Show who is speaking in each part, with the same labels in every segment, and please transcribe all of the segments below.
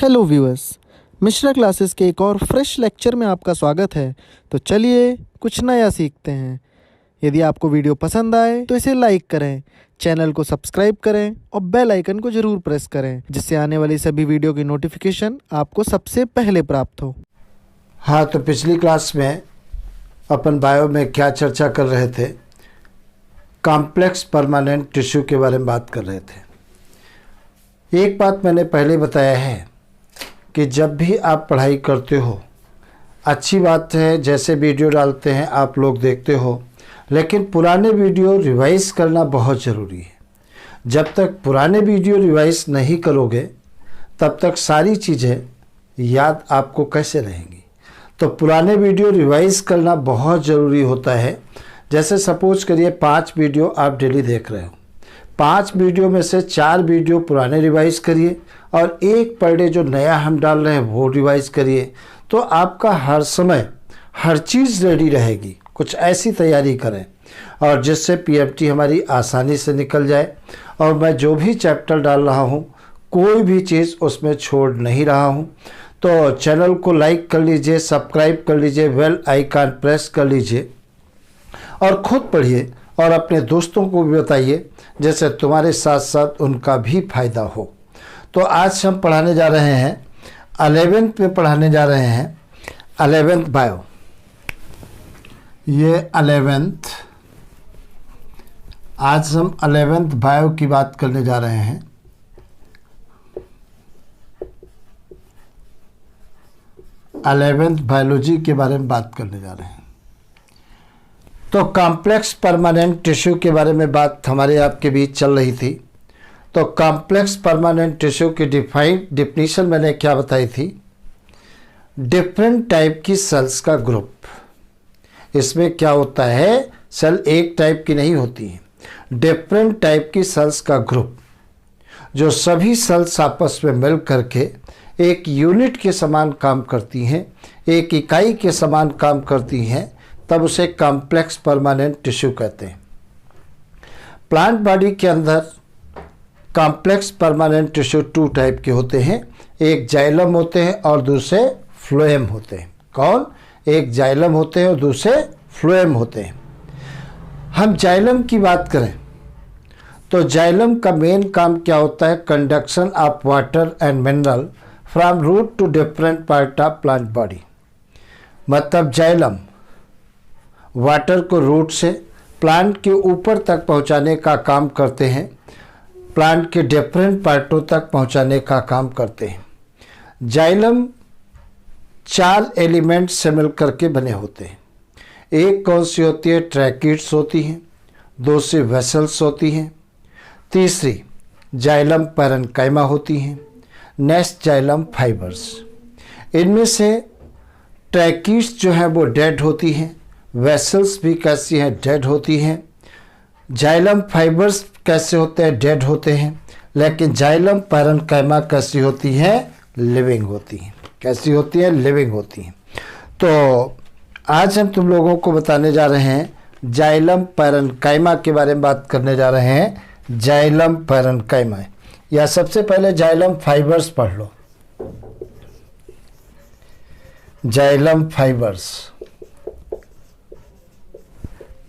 Speaker 1: Hello viewers, Mishra classes के एक और फ्रेश लेक्चर में आपका स्वागत है। तो चलिए कुछ नया सीखते हैं। यदि आपको वीडियो पसंद आए तो इसे लाइक करें, चैनल को सब्सक्राइब करें और बेल आइकन को ज़रूर प्रेस करें, जिससे आने वाली सभी वीडियो की नोटिफिकेशन आपको सबसे पहले प्राप्त हो।
Speaker 2: हाँ, तो पिछली क्लास में अपन बायो में क्या चर्चा कर रहे थे, कॉम्प्लेक्स परमानेंट टिश्यू के बारे में बात कर रहे थे। एक बात मैंने पहले बताया है कि जब भी आप पढ़ाई करते हो, अच्छी बात है जैसे वीडियो डालते हैं आप लोग देखते हो, लेकिन पुराने वीडियो रिवाइज करना बहुत ज़रूरी है। जब तक पुराने वीडियो रिवाइज नहीं करोगे तब तक सारी चीज़ें याद आपको कैसे रहेंगी। तो पुराने वीडियो रिवाइज करना बहुत ज़रूरी होता है। जैसे सपोज करिए 5 वीडियो आप डेली देख रहे हो, 5 वीडियो में से 4 वीडियो पुराने रिवाइज करिए और एक पर डे जो नया हम डाल रहे हैं वो रिवाइज करिए। तो आपका हर समय हर चीज़ रेडी रहेगी। कुछ ऐसी तैयारी करें और जिससे पीएमटी हमारी आसानी से निकल जाए। और मैं जो भी चैप्टर डाल रहा हूँ कोई भी चीज़ उसमें छोड़ नहीं रहा हूँ। तो चैनल को लाइक कर लीजिए, सब्सक्राइब कर लीजिए, बेल आइकन प्रेस कर लीजिए और ख़ुद पढ़िए और अपने दोस्तों को भी बताइए, जैसे तुम्हारे साथ साथ उनका भी फायदा हो। तो आज हम पढ़ाने जा रहे हैं 11th में पढ़ाने जा रहे हैं 11th बायो। ये 11th, आज हम 11th बायो की बात करने जा रहे हैं। बायोलॉजी के बारे में बात करने जा रहे हैं। तो कॉम्प्लेक्स परमानेंट टिश्यू के बारे में बात हमारे आपके बीच चल रही थी। तो कॉम्प्लेक्स परमानेंट टिश्यू की डिफिनीशन मैंने क्या बताई थी, डिफरेंट टाइप की सेल्स का ग्रुप। इसमें क्या होता है, सेल एक टाइप की नहीं होती है, डिफरेंट टाइप की सेल्स का ग्रुप, जो सभी सेल्स आपस में मिल करके एक यूनिट के समान काम करती हैं, एक इकाई के समान काम करती हैं, तब उसे कॉम्प्लेक्स परमानेंट टिश्यू कहते हैं। प्लांट बॉडी के अंदर कॉम्प्लेक्स परमानेंट टिश्यू 2 टाइप के होते हैं, एक जाइलम होते हैं और दूसरे फ्लोएम होते हैं। कौन? एक जाइलम होते हैं और दूसरे फ्लोएम होते हैं। हम जाइलम की बात करें तो जाइलम का मेन काम क्या होता है, conduction of water and mineral from root to different part of plant body. मतलब जाइलम वाटर को रूट से प्लांट के ऊपर तक पहुंचाने का काम करते हैं, प्लांट के डिफरेंट पार्टों तक पहुंचाने का काम करते हैं। जाइलम 4 एलिमेंट से मिल करके बने होते हैं। एक कौन सी होती है, ट्रैकिड्स होती हैं, दूसरी वेसल्स होती हैं, तीसरी जाइलम पैरेन्काइमा होती हैं, नेक्स्ट जाइलम फाइबर्स। इनमें से ट्रैकिड्स जो है वो डेड होती हैं, वेसल्स भी कैसी हैं, डेड होती हैं। जाइलम फाइबर्स कैसे होते हैं, डेड होते हैं। लेकिन जाइलम पैरेन्काइमा कैसी होती हैं, लिविंग होती हैं। कैसी होती हैं, लिविंग होती हैं। तो आज हम तुम लोगों को बताने जा रहे हैं जाइलम पैरेन्काइमा के बारे में बात करने जा रहे हैं। जाइलम पैरेन्काइमा, या सबसे पहले जाइलम फाइबर्स पढ़ लो। जाइलम फाइबर्स,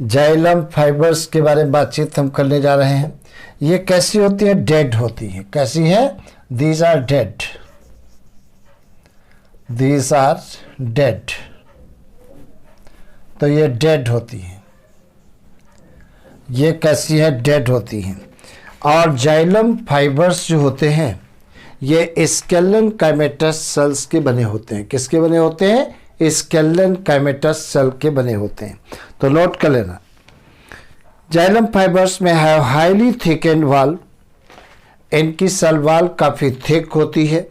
Speaker 2: जाइलम फाइबर्स के बारे में बातचीत हम करने जा रहे हैं। ये कैसी होती है, डेड होती हैं। कैसी है, these are dead, these are dead. तो ये डेड होती हैं। ये कैसी है, डेड होती हैं। और जाइलम फाइबर्स जो होते हैं ये स्केलन काइमेटस सेल्स के बने होते हैं। किसके बने होते हैं, स्केलन काइमेटस सेल के बने होते हैं। तो नोट कर लेना, जाइलम फाइबर्स में है हाईली थिकेंड वॉल। इनकी सेल वॉल काफ़ी थिक होती है,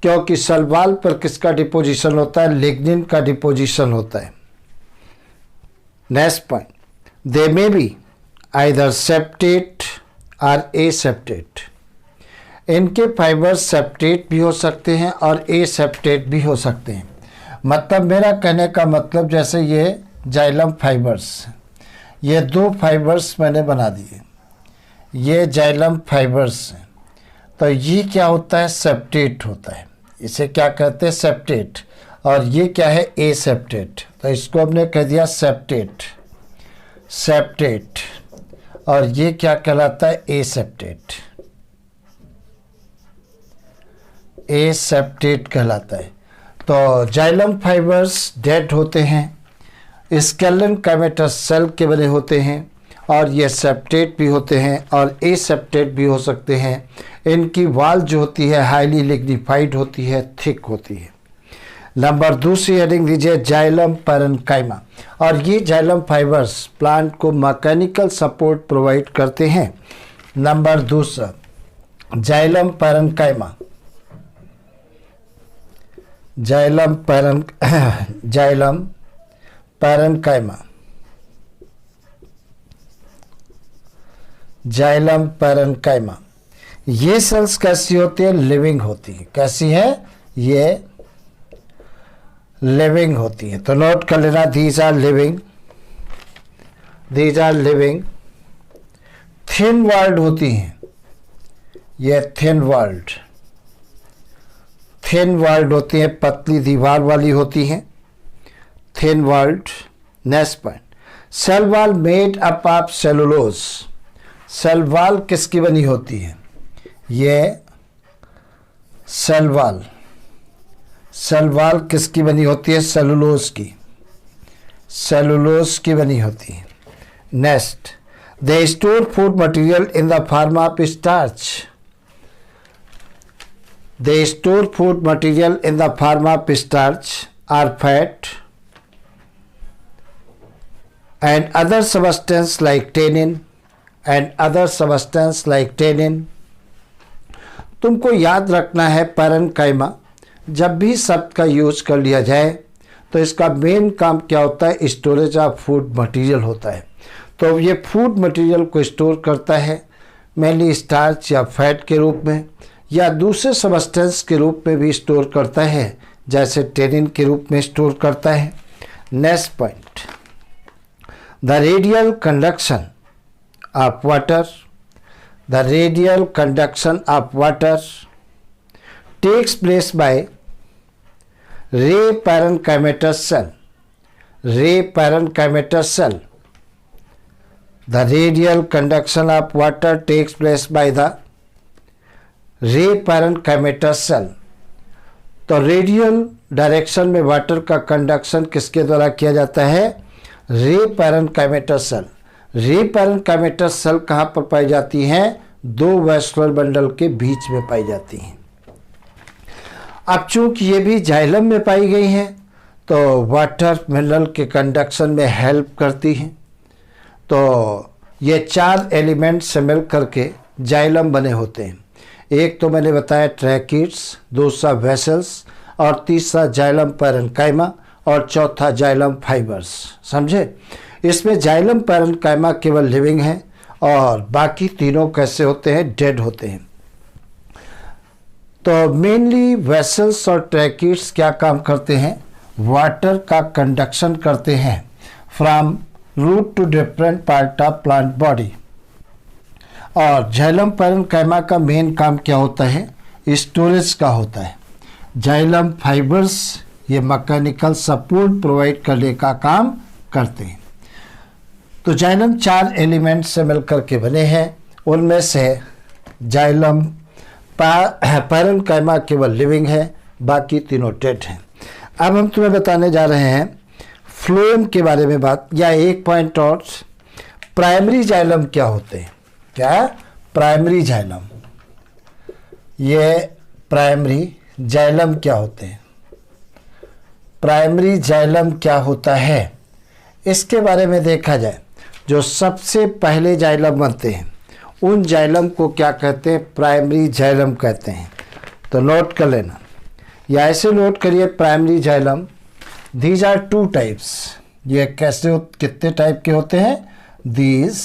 Speaker 2: क्योंकि सेल वॉल पर किसका डिपोजिशन होता है, लिग्निन का डिपोजिशन होता है। Next point, they may be either septate और एसेप्टेट। इनके फाइबर्स सेप्टेट भी हो सकते हैं और एसेप्टेट भी हो सकते हैं। मतलब मेरा कहने का मतलब, जैसे ये जाइलम फाइबर्स, ये 2 फाइबर्स मैंने बना दिए, ये जाइलम फाइबर्स हैं। तो ये क्या होता है, सेप्टेट होता है। इसे क्या कहते हैं, सेप्टेट। और ये क्या है, ए सेप्टेट। तो इसको हमने कह दिया सेप्टेट, सेप्टेट। और ये क्या कहलाता है, ए सेप्टेट, ए सेप्टेट कहलाता है। तो जाइलम फाइबर्स डेड होते हैं, स्केलन काइमेटस सेल के बने होते हैं, और ये सेप्टेट भी होते हैं और ए सेप्टेट भी हो सकते हैं। इनकी वाल जो होती है हाईली लिग्निफाइड होती है, थिक होती है। नंबर दूसरी हेडिंग दीजिए, जाइलम पैरेन्काइमा। और ये जाइलम फाइबर्स प्लांट को मैकेनिकल सपोर्ट प्रोवाइड करते हैं। नंबर दूसरा, xylem parenchyma, xylem parenchyma, xylem parenchyma. ये सेल्स कैसी होती है, लिविंग होती है। कैसी है, ये लिविंग होती है। तो नोट कर लेना, these are living, these are living. Thin walled होती हैं, ये थिन वॉल्ड, थिन वॉल्ड होती हैं, पतली दीवार वाली होती हैं, thin walled. Next point, cell wall made up of cellulose. Cell wall किसकी बनी होती है, ये सेल वॉल, सेल वॉल किसकी बनी होती है, सेलुलोज की, सेलुलोज की बनी होती है। Next, they store food material in the form of starch. They store food material in the form of starch और fat and other substance like tannin and other substance like tannin। तुमको याद रखना है parenchyma जब भी शब्द का use कर लिया जाए तो इसका मेन काम क्या होता है, स्टोरेज ऑफ फूड मटेरियल होता है। तो ये फूड मटेरियल को स्टोर करता है मेनली स्टार्च या फैट के रूप में, या दूसरे सबस्टेंस के रूप में भी स्टोर करता है, जैसे टेनिन के रूप में स्टोर करता है। Next point, the radial conduction of water, the radial conduction of water takes place by ray parenchymatous cell, ray parenchymatous cell। The radial conduction of water takes place by the ray parenchymatous cell। तो radial direction में water का conduction किसके द्वारा किया जाता है, रे parenchymatous cell. रे पैरेन्काइमेटस सेल कहाँ पर पाई जाती हैं, दो वैस्कुलर बंडल के बीच में पाई जाती हैं। अब चूंकि ये भी जाइलम में पाई गई हैं तो वाटर मिनरल के कंडक्शन में हेल्प करती हैं। तो ये चार एलिमेंट से मिल करके जाइलम बने होते हैं। एक तो मैंने बताया ट्रैकिड्स, दूसरा वेसल्स, और तीसरा जाइलम पैरेन्काइमा, और चौथा जाइलम फाइबर्स। समझे, इसमें जाइलम पैरेन्काइमा केवल लिविंग है और बाकी तीनों कैसे होते हैं, डेड होते हैं। तो मेनली वेसल्स और ट्रैकिड्स क्या काम करते हैं, वाटर का कंडक्शन करते हैं from root to different part of plant body. और जाइलम पैरेन्काइमा का मेन काम क्या होता है, स्टोरेज का होता है। जाइलम फाइबर्स ये मैकेनिकल सपोर्ट प्रोवाइड करने का काम करते हैं। तो जाइलम चार एलिमेंट से मिलकर के बने हैं, उनमें से जाइलम पैरेन्काइमा केवल लिविंग है, बाकी तीनों डेड हैं। अब हम तुम्हें बताने जा रहे हैं फ्लोएम के बारे में बात, या एक पॉइंट और, प्राइमरी जाइलम क्या होते हैं, क्या प्राइमरी जाइलम, ये प्राइमरी जाइलम क्या होते हैं, प्राइमरी जाइलम क्या होता है, इसके बारे में देखा जाए। जो सबसे पहले जाइलम बनते हैं उन जाइलम को क्या कहते हैं, प्राइमरी जाइलम कहते हैं। तो नोट कर लेना, या ऐसे नोट करिए, primary xylem, these are two types. ये कैसे कितने टाइप के होते हैं, these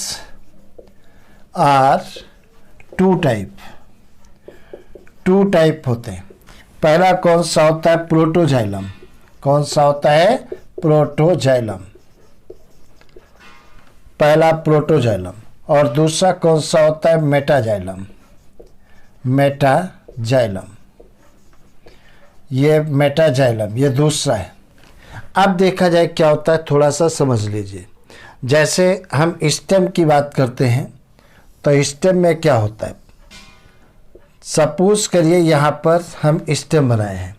Speaker 2: are two type, two type होते हैं। पहला कौन सा होता है, प्रोटोजाइलम। कौन सा होता है, प्रोटोजाइलम, पहला प्रोटोजाइलम। और दूसरा कौन सा होता है, मेटाजाइलम, मेटाजाइलम, ये मेटाजाइलम, ये दूसरा है। अब देखा जाए क्या होता है, थोड़ा सा समझ लीजिए। जैसे हम स्टेम की बात करते हैं तो स्टेम में क्या होता है, सपोज करिए यहाँ पर हम स्टेम बनाए हैं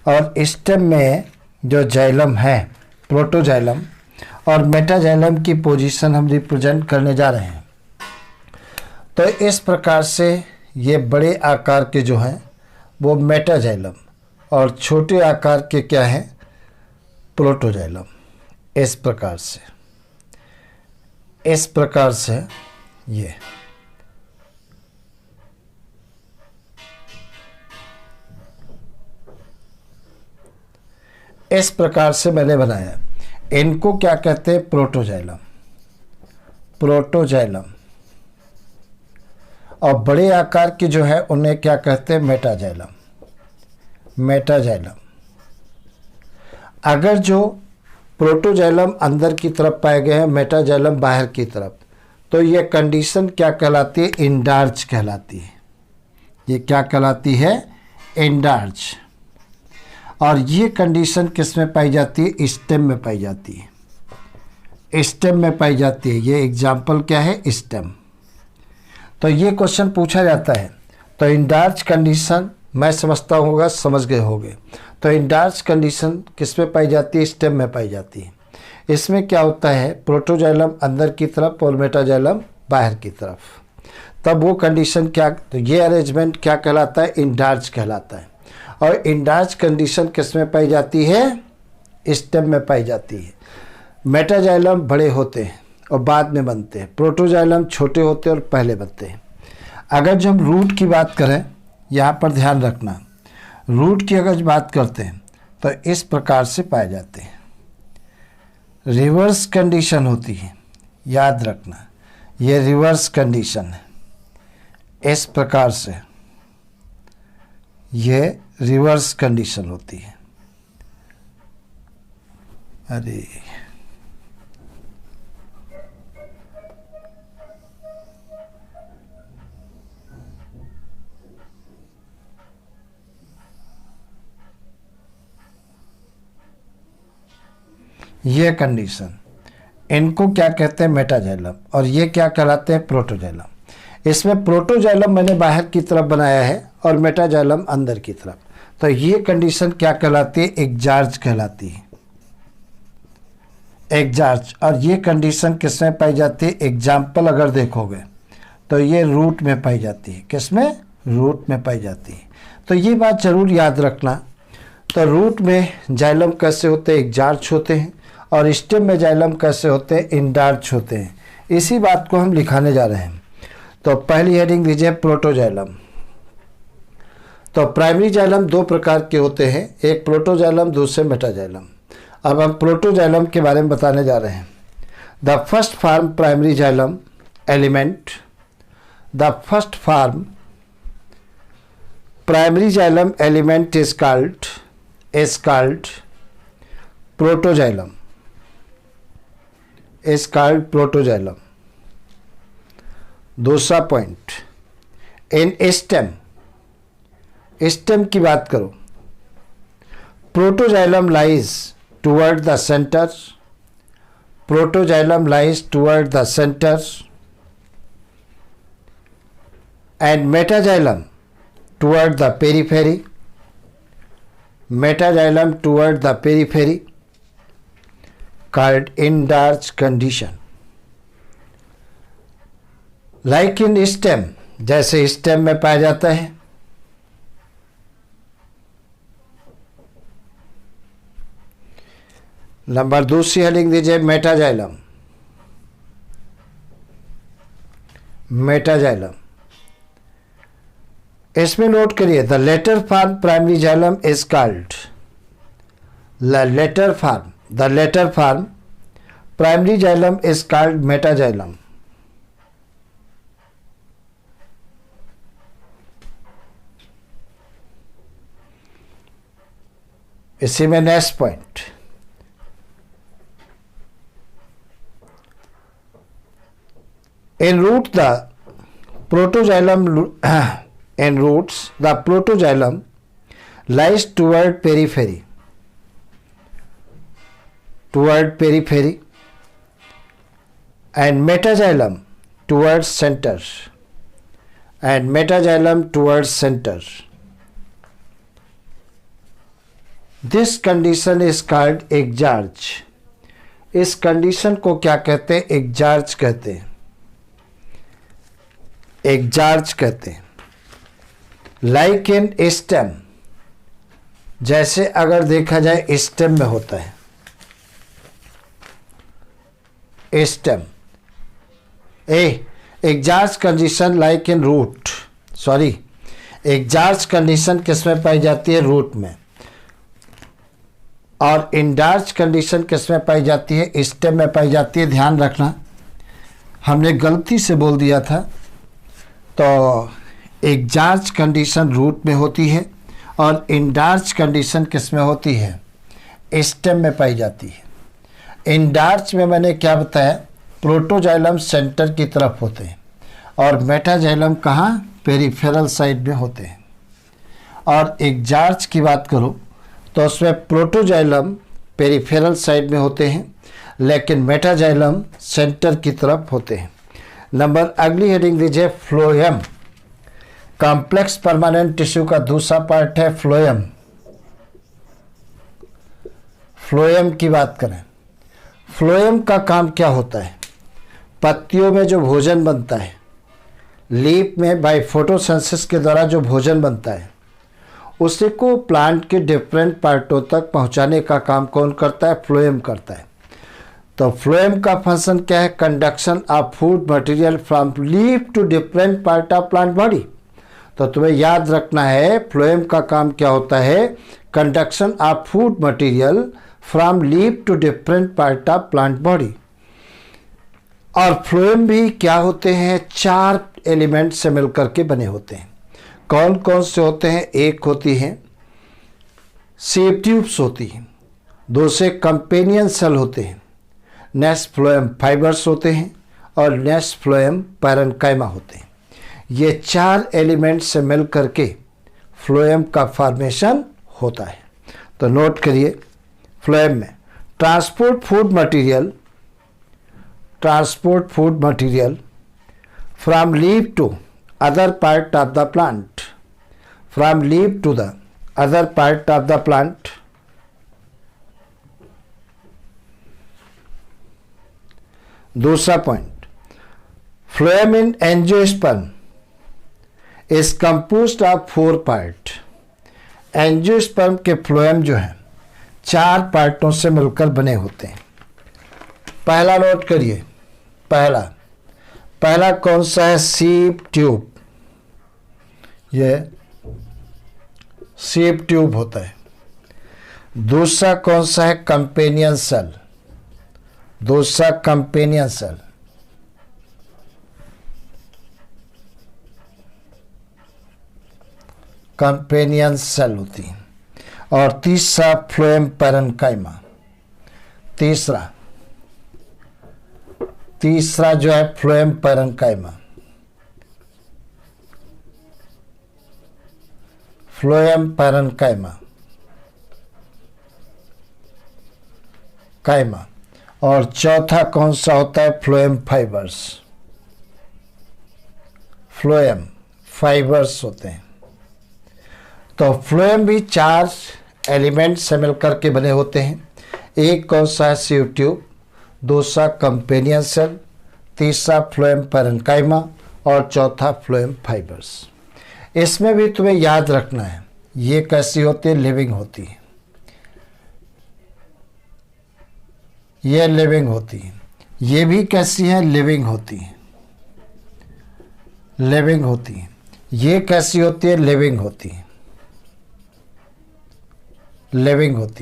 Speaker 2: और स्टेम में जो जाइलम है प्रोटोजाइलम और मेटाजाइलम की पोजीशन हम रिप्रेजेंट करने जा रहे हैं। तो इस प्रकार से ये बड़े आकार के जो हैं वो मेटाजाइलम और छोटे आकार के क्या हैं, प्रोटोजाइलम। इस प्रकार से ये इस प्रकार से मैंने बनाया। इनको क्या कहते हैं, प्रोटोजाइलम, प्रोटोजाइलम। और बड़े आकार के जो है उन्हें क्या कहते हैं, मेटाजाइलम, मेटाजाइलम। अगर जो प्रोटोजाइलम अंदर की तरफ पाए गए हैं, मेटाजाइलम बाहर की तरफ, तो ये कंडीशन क्या कहलाती है, इंडार्च कहलाती है। ये क्या कहलाती है, इंडार्च। और ये कंडीशन किस में पाई जाती है, स्टेम में पाई जाती है, स्टेम में पाई जाती है। ये एग्जाम्पल क्या है, स्टेम। तो ये क्वेश्चन पूछा जाता है। तो इंडार्च कंडीशन मैं समझता होगा, समझ गए होंगे। तो इंडार्च कंडीशन किस में पाई जाती है, स्टेम में पाई जाती है। इसमें क्या होता है, प्रोटोजाइलम अंदर की तरफ और मेटाजाइलम बाहर की तरफ। तब वो कंडीशन क्या, तो ये अरेंजमेंट क्या कहलाता है, इंडार्च कहलाता है। और इंडार्च कंडीशन किस में पाई जाती है, स्टेम में पाई जाती है। मेटाजाइलम बड़े होते हैं और बाद में बनते हैं, प्रोटोजाइलम छोटे होते हैं और पहले बनते हैं। अगर जब रूट की बात करें, यहाँ पर ध्यान रखना, रूट की अगर बात करते हैं तो इस प्रकार से पाए जाते हैं। रिवर्स कंडीशन होती है, याद रखना, ये रिवर्स कंडीशन है। इस प्रकार से ये रिवर्स कंडीशन होती है। अरे ये कंडीशन, इनको क्या कहते हैं, मेटाजाइलम। और ये क्या कहलाते हैं, प्रोटोजाइलम। इसमें प्रोटोजाइलम मैंने बाहर की तरफ बनाया है और मेटाजाइलम अंदर की तरफ। तो ये कंडीशन क्या कहलाती है, एक्जार्ज कहलाती है, एक्जार्ज। और ये कंडीशन किस में पाई जाती है, एग्जाम्पल अगर देखोगे तो ये रूट में पाई जाती है। किस में, रूट में पाई जाती है। तो ये बात जरूर याद रखना। तो रूट में जाइलम कैसे होते हैं, एक्जार्ज होते हैं, और स्टेम में जाइलम कैसे होते हैं, इंडार्च होते हैं। इसी बात को हम लिखाने जा रहे हैं। तो पहली हेडिंग लीजिए, प्रोटोजाइलम। तो प्राइमरी जाइलम दो प्रकार के होते हैं, एक प्रोटोजाइलम, दूसरे मेटाजाइलम। अब हम प्रोटोजाइलम के बारे में बताने जा रहे हैं। The first form primary xylem element, the first form primary xylem element is called protoxylem, is called protoxylem. दूसरा पॉइंट, इन स्टेम की बात करो, protoxylem lies toward the centre, protoxylem lies toward the centre, and metaxylem toward the periphery, metaxylem toward the periphery, called indarch condition. Like in stem, जैसे stem में पाया जाता है। Number दूसरी हेडिंग दीजिए, मेटाजाइलम, मेटाजाइलम। इसमें नोट करिए, the letter form primary xylem is called, the later form primary xylem is called metaxylem. इसी में next point, in root the protoxylem and roots, the protoxylem lies toward periphery, and metaxylem towards center, This condition is called exarch. इस condition को क्या कहते हैं? एक्जार्च कहते हैं, like in stem, जैसे अगर देखा जाए स्टेम में होता है, stem exarch condition like in root, exarch condition किसमें पाई जाती है? रूट में। और इंडार्च कंडीशन किसमें पाई जाती है? स्टेम में पाई जाती है। ध्यान रखना, हमने गलती से बोल दिया था। तो एक्जार्च कंडीशन रूट में होती है और इंडार्च कंडीशन किसमें होती है? स्टेम में पाई जाती है। इंडार्च में मैंने क्या बताया? प्रोटोजाइलम सेंटर की तरफ होते हैं और मेटाजाइलम कहाँ? पेरिफेरल साइड में होते हैं। और एक्जार्च की बात करूँ तो उसमें प्रोटोजाइलम पेरिफेरल साइड में होते हैं, लेकिन मेटाजाइलम सेंटर की तरफ होते हैं। नंबर अगली हेडिंग दीजिए, फ्लोएम। कॉम्प्लेक्स परमानेंट टिश्यू का दूसरा पार्ट है फ्लोएम। फ्लोएम की बात करें, फ्लोएम का काम क्या होता है? पत्तियों में जो भोजन बनता है, लीफ में बाय फोटोसिंथेसिस के द्वारा जो भोजन बनता है, उसी को प्लांट के डिफरेंट पार्टों तक पहुंचाने का काम कौन करता है? फ्लोएम करता है। तो फ्लोएम का फंक्शन क्या है? Conduction of food material from leaf to different part of plant body. तो तुम्हें याद रखना है फ्लोएम का काम क्या होता है? Conduction of food material from leaf to different part of plant body. और फ्लोएम भी क्या होते हैं? 4 एलिमेंट से मिलकर के बने होते हैं। कौन कौन से होते हैं? एक होती है सेप ट्यूब्स होती हैं, दूसरे कंपेनियन सेल होते हैं, नेक्स्ट फ्लोएम फाइबर्स होते हैं और नेक्स्ट फ्लोएम पैरेन्काइमा होते हैं। ये 4 एलिमेंट से मिल करके फ्लोएम का फॉर्मेशन होता है। तो नोट करिए, फ्लोएम में transport food material from leaf to other part of the plant, from leaf to the other part of the plant, दूसरा point, phloem in angiosperm is composed of 4 part. Angiosperm के phloem जो है 4 पार्टों से मिलकर बने होते हैं। पहला नोट करिए, पहला कौन सा है? सीप ट्यूब। ये सीप ट्यूब होता है। दूसरा कौन सा है? Companion cell. कंपेनियन सेल होती है। और तीसरा फ्लोएम पैरेन्काइमा। तीसरा जो है फ्लोएम पैरेन्काइमा। और चौथा कौन सा होता है? फ्लोएम फाइबर्स होते हैं। तो फ्लोएम भी 4 एलिमेंट से मिलकर के बने होते हैं। एक कौन सा है? सीप ट्यूब, दूसरा कंपेनियन सेल, तीसरा फ्लोएम पैरेन्काइमा और चौथा फ्लोएम फाइबर्स। इसमें भी तुम्हें याद रखना है ये कैसी होती है? लिविंग होती है। ये लिविंग होती है। ये भी कैसी है? लिविंग होती है। ये कैसी होती है? लिविंग होती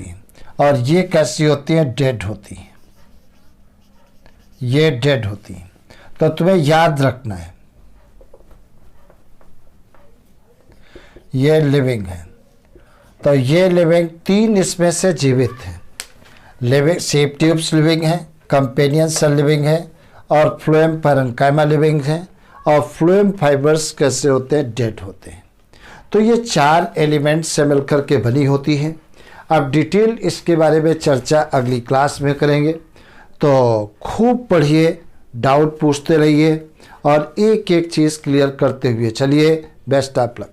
Speaker 2: है। और ये कैसी होती है? डेड होती है। ये डेड होती है। तो तुम्हें याद रखना है ये लिविंग है। तो ये लिविंग 3 इसमें से जीवित है। लिविंग सेप ट्यूब्स लिविंग है, कंपेनियन सेल लिविंग है और फ्लोएम पैरेन्काइमा लिविंग है। और फ्लोएम फाइबर्स कैसे होते हैं? डेड होते हैं। तो ये 4 एलिमेंट से मिलकर के बनी होती है। अब डिटेल इसके बारे में चर्चा अगली क्लास में करेंगे। तो खूब पढ़िए, डाउट पूछते रहिए और एक एक चीज़ क्लियर करते हुए चलिए। Best of luck.